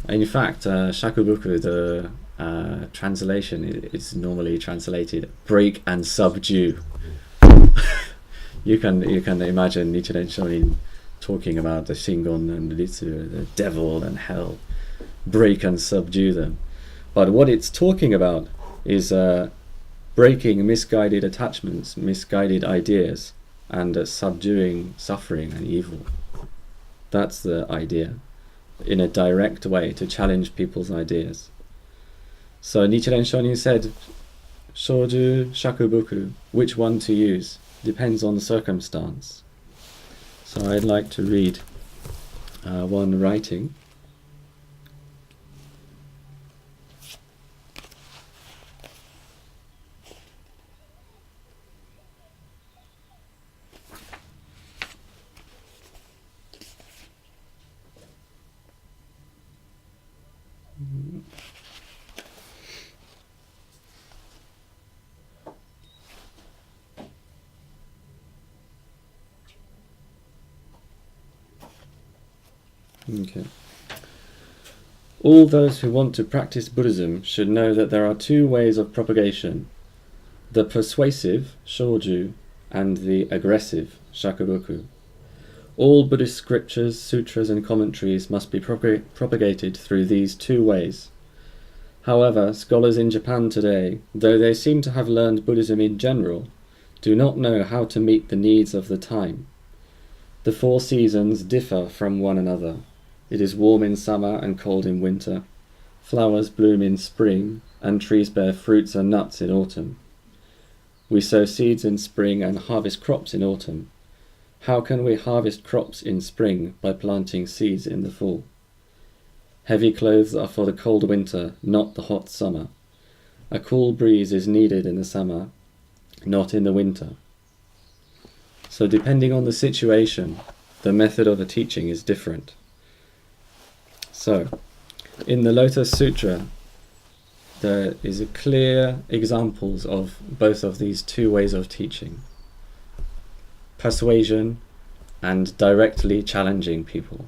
In fact, shakubuku, the translation is normally translated break and subdue. You can imagine Nichiren Shonin talking about the Shingon and Ritsu, the devil and hell, break and subdue them. But what it's talking about is breaking misguided attachments, misguided ideas, and subduing suffering and evil. That's the idea, in a direct way, to challenge people's ideas. So Nichiren Shonin said, Shoju, shakubuku, which one to use, depends on the circumstance. So I'd like to read one writing. Okay. All those who want to practice Buddhism should know that there are two ways of propagation: the persuasive, shoju, and the aggressive, shakubuku. All Buddhist scriptures, sutras, and commentaries must be propagated through these two ways. However, scholars in Japan today, though they seem to have learned Buddhism in general, do not know how to meet the needs of the time. The 4 seasons differ from one another. It is warm in summer and cold in winter. Flowers bloom in spring, and trees bear fruits and nuts in autumn. We sow seeds in spring and harvest crops in autumn. How can we harvest crops in spring by planting seeds in the fall? Heavy clothes are for the cold winter, not the hot summer. A cool breeze is needed in the summer, not in the winter. So depending on the situation, the method of the teaching is different. So, in the Lotus Sutra, there is a clear examples of both of these two ways of teaching: persuasion and directly challenging people.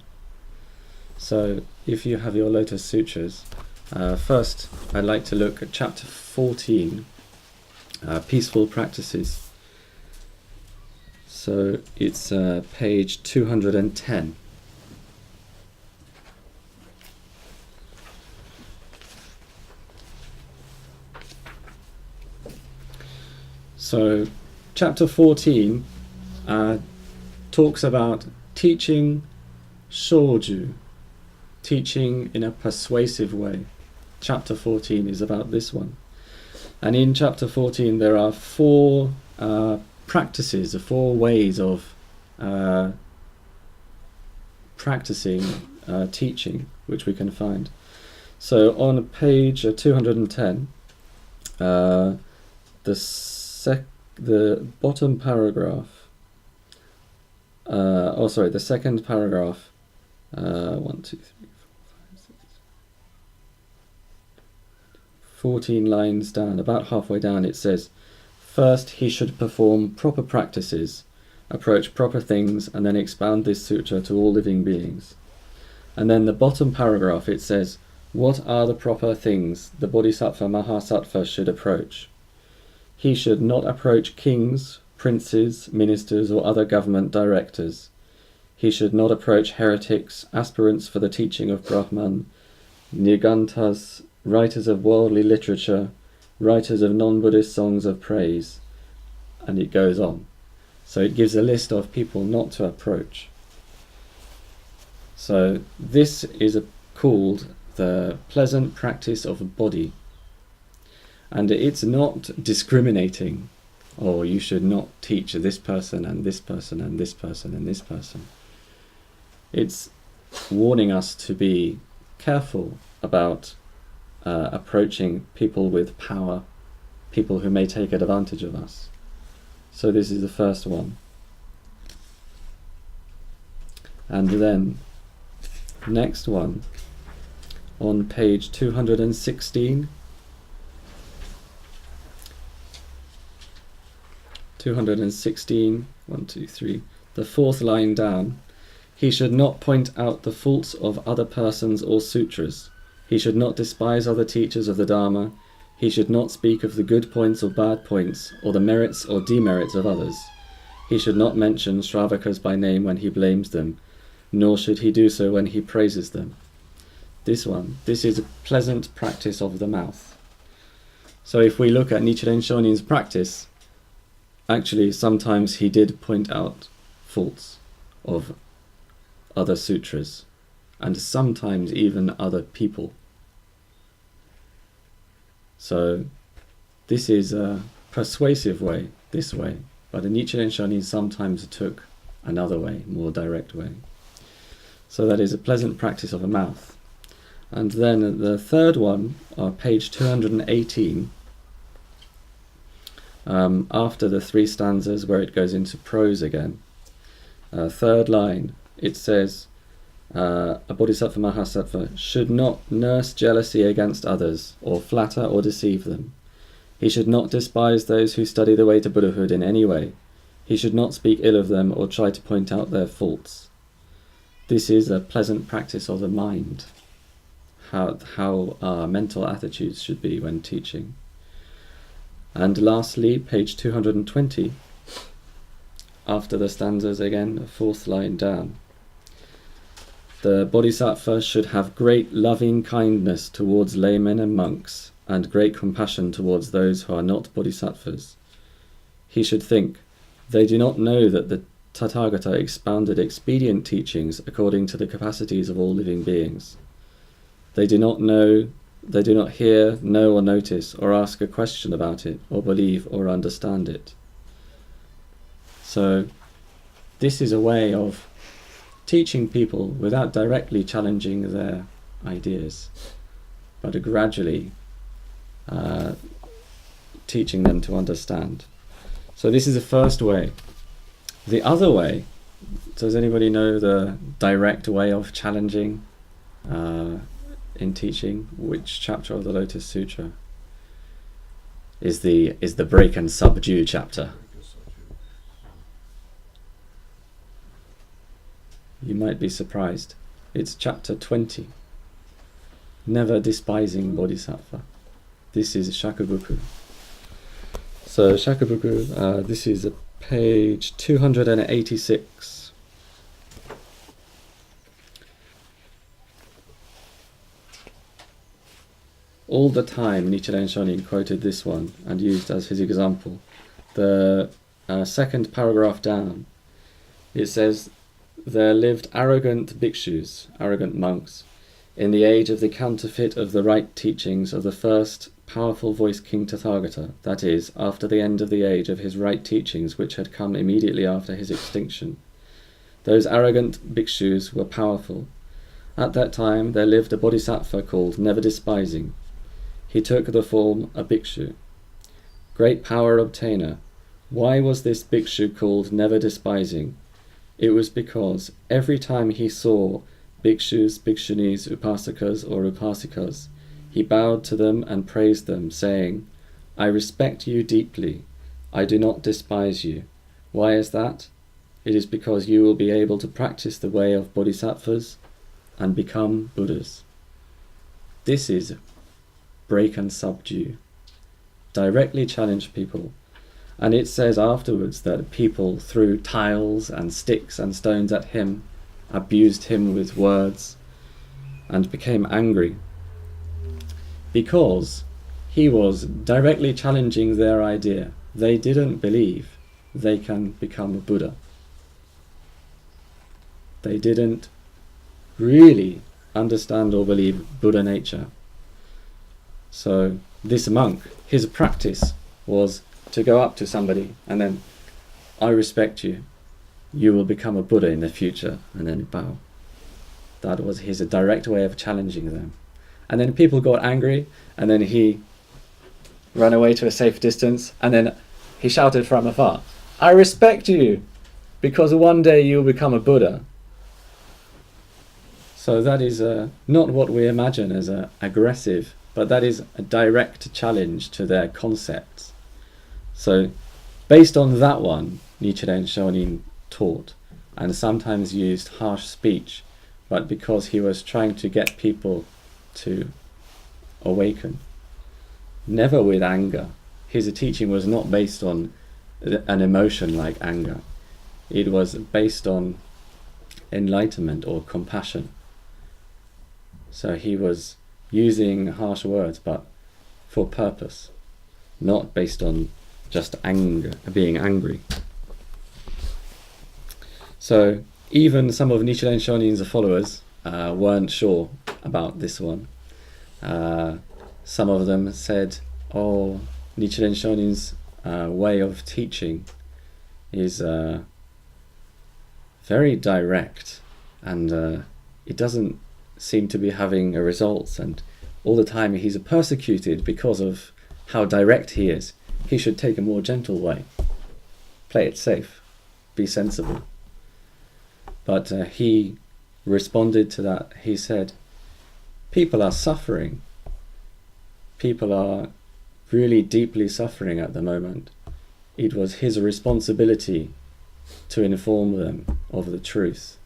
So, if you have your Lotus Sutras, first I'd like to look at chapter 14, Peaceful Practices. So it's page 210. So chapter 14 talks about teaching shoju, teaching in a persuasive way. Chapter 14 is about this one. And in chapter 14 there are 4 practices, 4 ways of practicing teaching, which we can find. So on page 210, the bottom paragraph, the second paragraph, 1, 2, 3, 4, 5, 6, 14 lines down, about halfway down, it says, first he should perform proper practices, approach proper things, and then expound this sutra to all living beings. And then the bottom paragraph, it says, what are the proper things the Bodhisattva Mahasattva should approach? He should not approach kings, princes, ministers, or other government directors. He should not approach heretics, aspirants for the teaching of Brahman, Nirgantas, writers of worldly literature, writers of non-Buddhist songs of praise, and it goes on. So it gives a list of people not to approach. So this is called the pleasant practice of body. And it's not discriminating, or you should not teach this person and this person and this person and this person. It's warning us to be careful about approaching people with power, people who may take advantage of us. So this is the first one. And then, next one, on page 216, 1, 2, 3, the 4th line down, He should not point out the faults of other persons or sutras. He should not despise other teachers of the Dharma. He should not speak of the good points or bad points, or the merits or demerits of others. He should not mention Shravakas by name when he blames them, nor should he do so when he praises them. This is a pleasant practice of the mouth. So if we look at Nichiren Shonin's practice, actually sometimes he did point out faults of other sutras, and sometimes even other people. So this is a persuasive way, this way, but the Nichiren Shonin sometimes took another way, more direct way. So that is a pleasant practice of a mouth. And then the third one, page 218, after the 3 stanzas where it goes into prose again, third line, it says, a Bodhisattva Mahasattva should not nurse jealousy against others, or flatter or deceive them. He should not despise those who study the way to Buddhahood in any way. He should not speak ill of them or try to point out their faults. This is a pleasant practice of the mind, how our mental attitudes should be when teaching. And lastly, page 220, after the stanzas again, the 4th line down. The Bodhisattva should have great loving kindness towards laymen and monks, and great compassion towards those who are not Bodhisattvas. He should think, they do not know that the Tathagata expounded expedient teachings according to the capacities of all living beings. They do not know, they do not hear, know or notice, or ask a question about it, or believe or understand it. So this is a way of teaching people without directly challenging their ideas, but gradually teaching them to understand. So this is the first way. The other way, does anybody know the direct way of challenging in teaching? Which chapter of the Lotus Sutra is the break and subdue chapter? You might be surprised. It's chapter 20. Never despising Bodhisattva. This is Shakubuku. So Shakubuku, this is page 286. All the time Nichiren Shonin quoted this one and used as his example. The second paragraph down, it says, there lived arrogant bhikshus, arrogant monks, in the age of the counterfeit of the right teachings of the first powerful voiced King Tathagata, that is, after the end of the age of his right teachings which had come immediately after his extinction. Those arrogant bhikshus were powerful. At that time there lived a bodhisattva called Never Despising. He took the form a bhikshu. Great power obtainer. Why was this bhikshu called Never Despising? It was because every time he saw bhikshus, bhikshunis, upasakas or upasikas, he bowed to them and praised them, saying, I respect you deeply. I do not despise you. Why is that? It is because you will be able to practice the way of bodhisattvas and become Buddhas. This is break and subdue. Directly challenge people. And it says afterwards that people threw tiles and sticks and stones at him, abused him with words, and became angry, because he was directly challenging their idea. They didn't believe they can become a Buddha. They didn't really understand or believe Buddha nature. So this monk, his practice was to go up to somebody and then, I respect you, you will become a Buddha in the future, and then bow. That was his direct way of challenging them. And then people got angry, and then he ran away to a safe distance, and then he shouted from afar, I respect you, because one day you'll become a Buddha. So that is not what we imagine as aggressive, but that is a direct challenge to their concepts. So based on that one, Nichiren Shonin taught and sometimes used harsh speech, but because he was trying to get people to awaken. Never with anger. His teaching was not based on an emotion like anger. It was based on enlightenment or compassion. So he was using harsh words, but for purpose, not based on just anger, being angry. So even some of Nichiren Shonin's followers weren't sure about this one. Some of them said, oh, Nichiren Shonin's way of teaching is very direct, and it doesn't seem to be having a results, and all the time he's persecuted because of how direct he is. He should take a more gentle way, play it safe, be sensible. But he responded to that. He said, people are suffering. People are really deeply suffering at the moment. It was his responsibility to inform them of the truth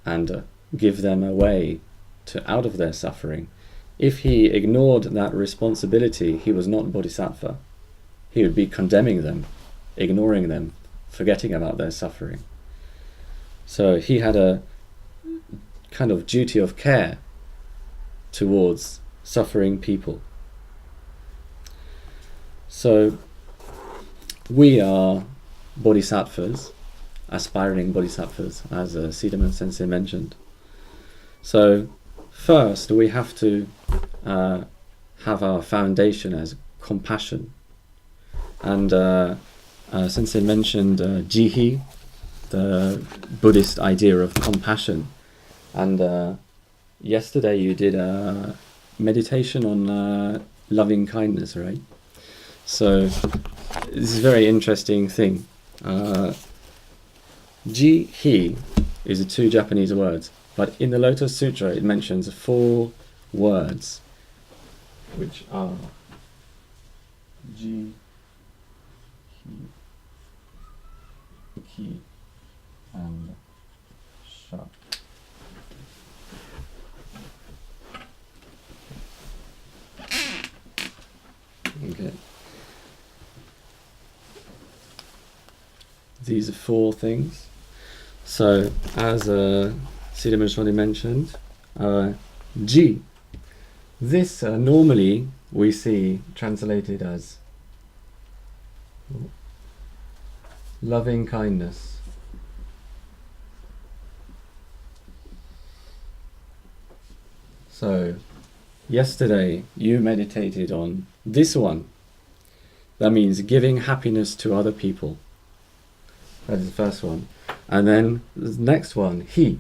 and give them a way out of their suffering. If he ignored that responsibility, he was not Bodhisattva. He would be condemning them, ignoring them, forgetting about their suffering. So he had a kind of duty of care towards suffering people. So we are bodhisattvas, aspiring bodhisattvas, as Siddhaman Sensei mentioned. So first we have to have our foundation as compassion. And Sensei mentioned jihi, the Buddhist idea of compassion. And yesterday you did a meditation on loving kindness, right? So this is a very interesting thing. Ji-hi is 2 Japanese words, but in the Lotus Sutra it mentions 4 words, which are ji, hi, ki, and sha. Okay. These are 4 things. So, as Siddhaman Shonin mentioned, ji. This normally we see translated as loving kindness. So, yesterday you meditated on this one. That means giving happiness to other people. That is the first one. And then the next one, he.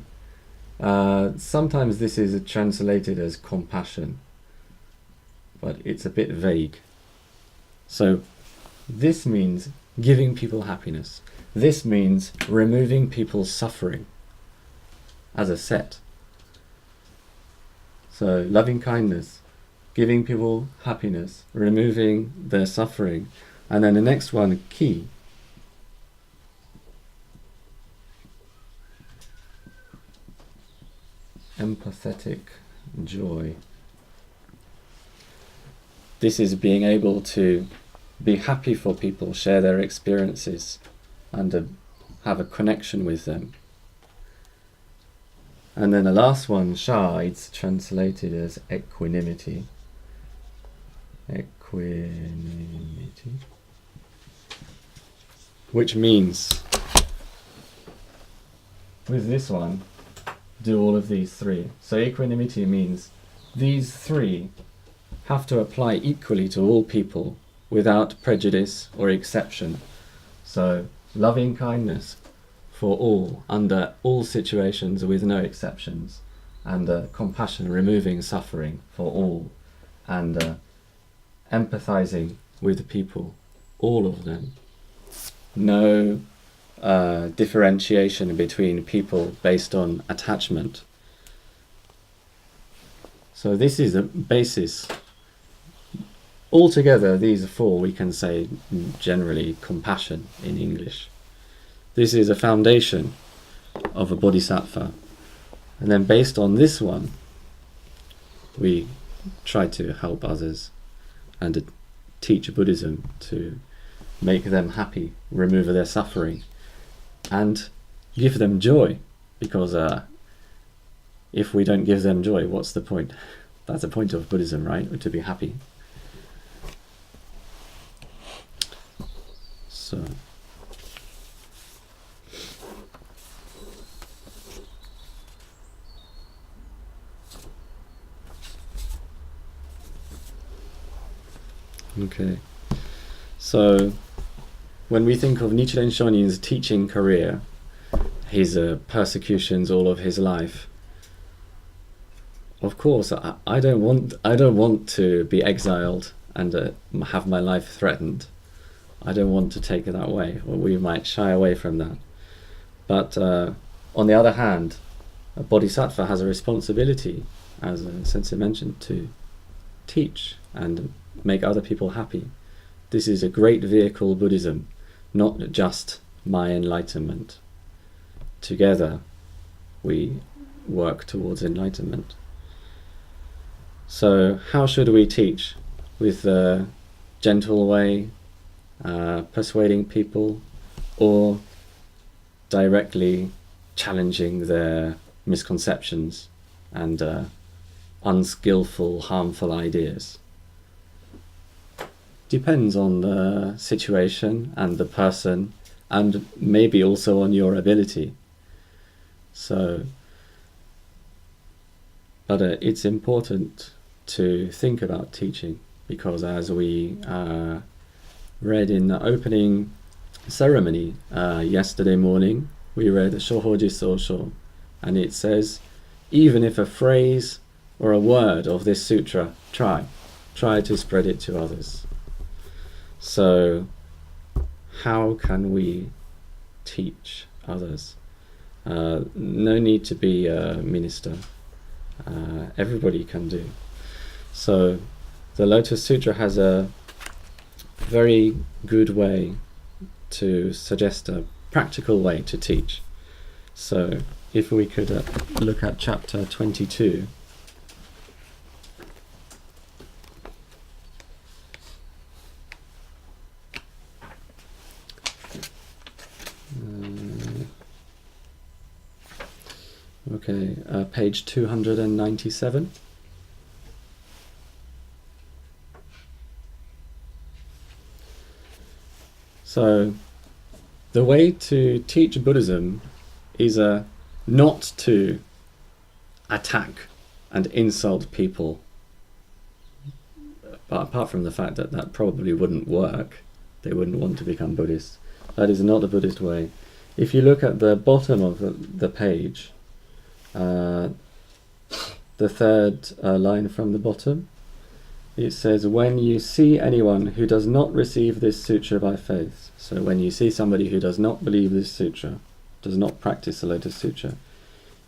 Sometimes this is translated as compassion, but it's a bit vague. So this means giving people happiness. This means removing people's suffering as a set. So loving kindness, giving people happiness, removing their suffering. And then the next one, ki. Empathetic joy. This is being able to be happy for people, share their experiences, and have a connection with them. And then the last one, sha, it's translated as equanimity. Equanimity. Which means, with this one, do all of these 3. So equanimity means these 3 have to apply equally to all people without prejudice or exception. So loving kindness for all, under all situations with no exceptions, and compassion, removing suffering for all, and empathizing with people, all of them. No differentiation between people based on attachment. So this is a basis. Altogether, these 4 we can say generally compassion in English. This is a foundation of a bodhisattva. And then based on this one, we try to help others and teach Buddhism to make them happy, remove their suffering, and give them joy. Because if we don't give them joy, what's the point? That's the point of Buddhism, right? To be happy. So okay. So when we think of Nichiren Shonin's teaching career, his persecutions all of his life, of course, I don't want to be exiled and have my life threatened. I don't want to take it that way, or we might shy away from that. But on the other hand, a bodhisattva has a responsibility, as Sensei mentioned, to teach and make other people happy. This is a great vehicle, Buddhism, not just my enlightenment. Together we work towards enlightenment. So how should we teach? With a gentle way, persuading people, or directly challenging their misconceptions and unskillful, harmful ideas? Depends on the situation and the person, and maybe also on your ability. So, but it's important to think about teaching, because as we read in the opening ceremony yesterday morning, we read Shohoji Sosho, and it says, even if a phrase or a word of this sutra, try to spread it to others. So how can we teach others? No need to be a minister. Everybody can do. So the Lotus Sutra has a very good way to suggest a practical way to teach. So if we could look at chapter 22. Page 297. So the way to teach Buddhism is not to attack and insult people. But apart from the fact that that probably wouldn't work, they wouldn't want to become Buddhists. That is not the Buddhist way. If you look at the bottom of the page, the third line from the bottom, it says, when you see anyone who does not receive this sutra by faith, so when you see somebody who does not believe this sutra, does not practice the Lotus Sutra,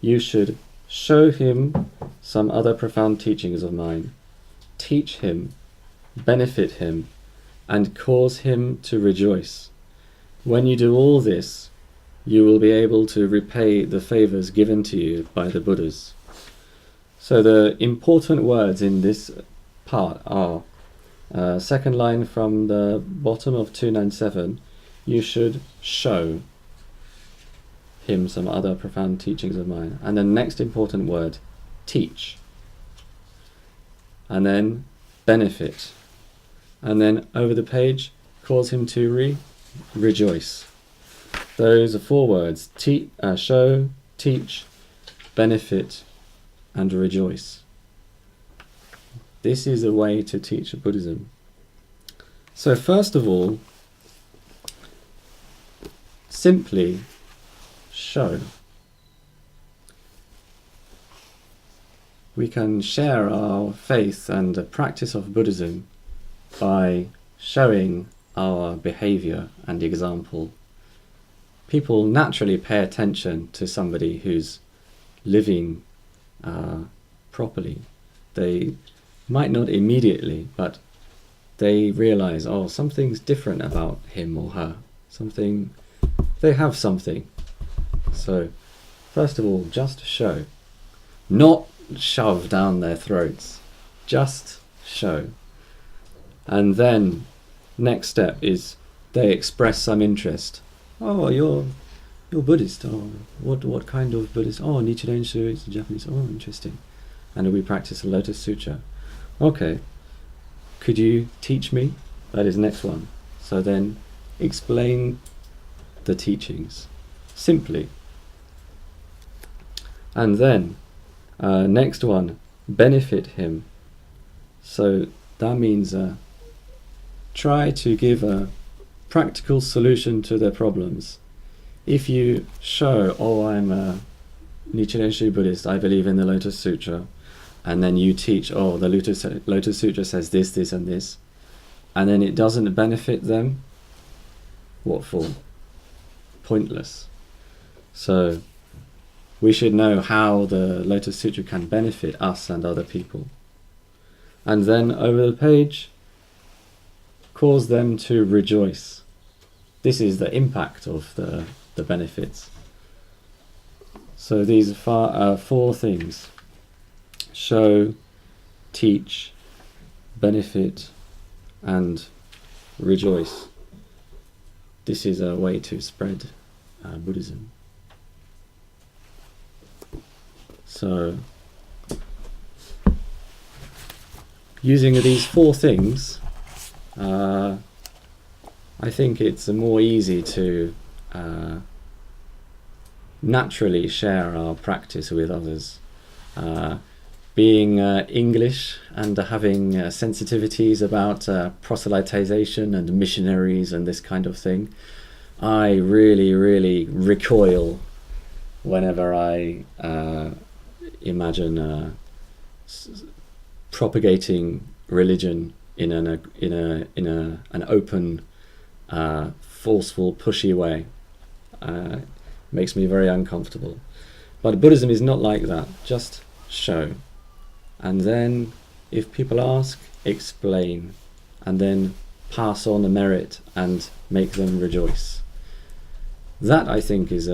you should show him some other profound teachings of mine, teach him, benefit him, and cause him to rejoice. When you do all this, you will be able to repay the favors given to you by the Buddhas. So the important words in this part are, second line from the bottom of 297, you should show him some other profound teachings of mine. And the next important word, teach. And then benefit. And then over the page, cause him to rejoice. Those are 4 words, show, teach, benefit, and rejoice. This is a way to teach Buddhism. So first of all, simply show. We can share our faith and the practice of Buddhism by showing our behavior and example. People naturally pay attention to somebody who's living properly. They might not immediately, but they realize, oh, something's different about him or her. They have something. So First of all, just show. Not shove down their throats. Just show. And then, next step is they express some interest. Oh, you're Buddhist. Oh, what kind of Buddhist? Oh, Nichiren Shonin is Japanese. Oh, interesting. And we practice the Lotus Sutra. Okay. Could you teach me? That is next one. So then, explain the teachings simply. And then, next one, benefit him. So that means try to give a practical solution to their problems. If you show, oh, I'm a Nichiren Shonin Buddhist, I believe in the Lotus Sutra, and then you teach, oh, the Lotus Sutra says this, this, and this, and then it doesn't benefit them, what for? Pointless. So we should know how the Lotus Sutra can benefit us and other people. And then over the page, cause them to rejoice. This is the impact of the benefits. So these are four things: show, teach, benefit, and rejoice. This is a way to spread Buddhism. So, using these four things, I think it's more easy to naturally share our practice with others. Being English and having sensitivities about proselytization and missionaries and this kind of thing, I really, really recoil whenever I imagine propagating religion in an open, forceful, pushy way. Makes me very uncomfortable. But Buddhism is not like that. Just show. And then, if people ask, explain. And then pass on the merit and make them rejoice. That, I think, is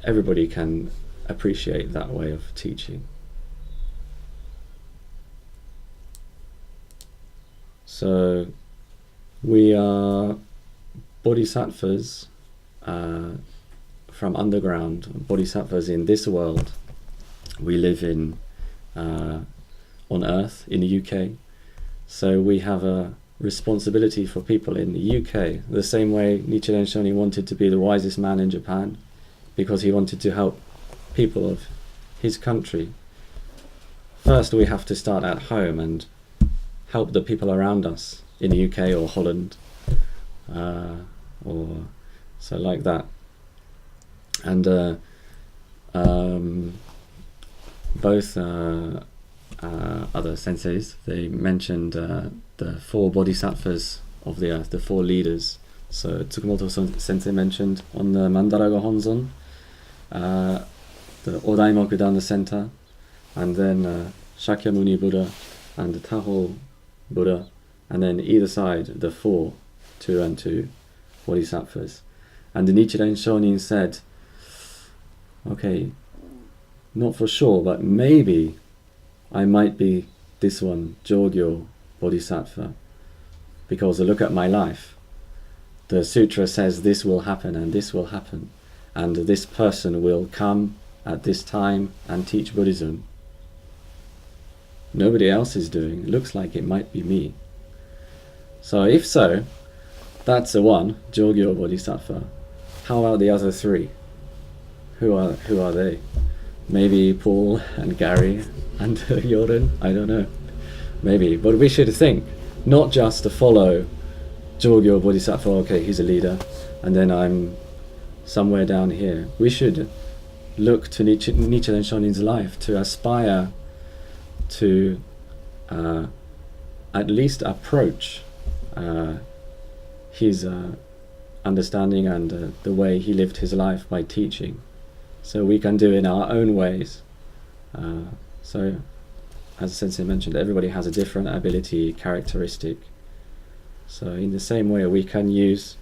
everybody can appreciate that way of teaching. So, we are Bodhisattvas from underground, Bodhisattvas in this world. We live on Earth in the UK, so we have a responsibility for people in the UK, the same way Nichiren Shonin wanted to be the wisest man in Japan, because he wanted to help people of his country. First, we have to start at home and help the people around us in the UK or Holland, or so like that. And both other senseis, they mentioned the four bodhisattvas of the earth, the four leaders. So Tsukumoto sensei mentioned on the Mandaraga Honzon, the Odaimoku down the center, and then Shakyamuni Buddha and the Taho Buddha, and then either side the four, 2 and 2 bodhisattvas. And the Nichiren Shonin said, okay, not for sure, but maybe I might be this one, Jogyo Bodhisattva, because look at my life. The sutra says this will happen and this will happen, and this person will come at this time and teach Buddhism. Nobody else is doing. It looks like it might be me. So if so, that's the one, Jogyo Bodhisattva. How about the other 3? Who are they? Maybe Paul and Gary and Yoren? I don't know. Maybe. But we should think, not just to follow Jogyo Bodhisattva, okay, he's a leader, and then I'm somewhere down here. We should look to Nichiren Shonin's life to aspire to at least approach his understanding and the way he lived his life by teaching. So we can do it in our own ways. So, as Sensei mentioned, everybody has a different ability, characteristic. So in the same way, we can use,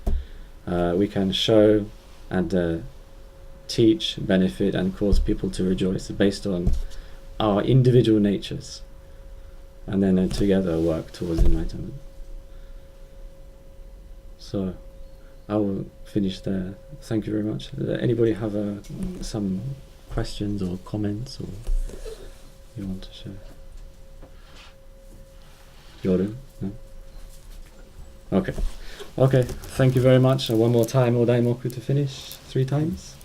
we can show and teach, benefit, and cause people to rejoice based on our individual natures, and then together work towards enlightenment. So I will finish there. Thank you very much. Anybody have some questions or comments or you want to share? Jordan? No? Okay. Okay, thank you very much. One more time, Odaimoku to finish 3 times.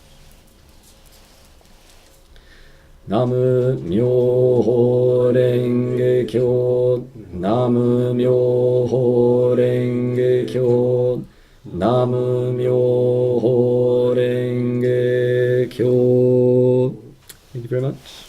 Namu Myoho Renge Kyo, Namu Myoho Renge Kyo, Namu Myoho Renge Kyo. Thank you very much.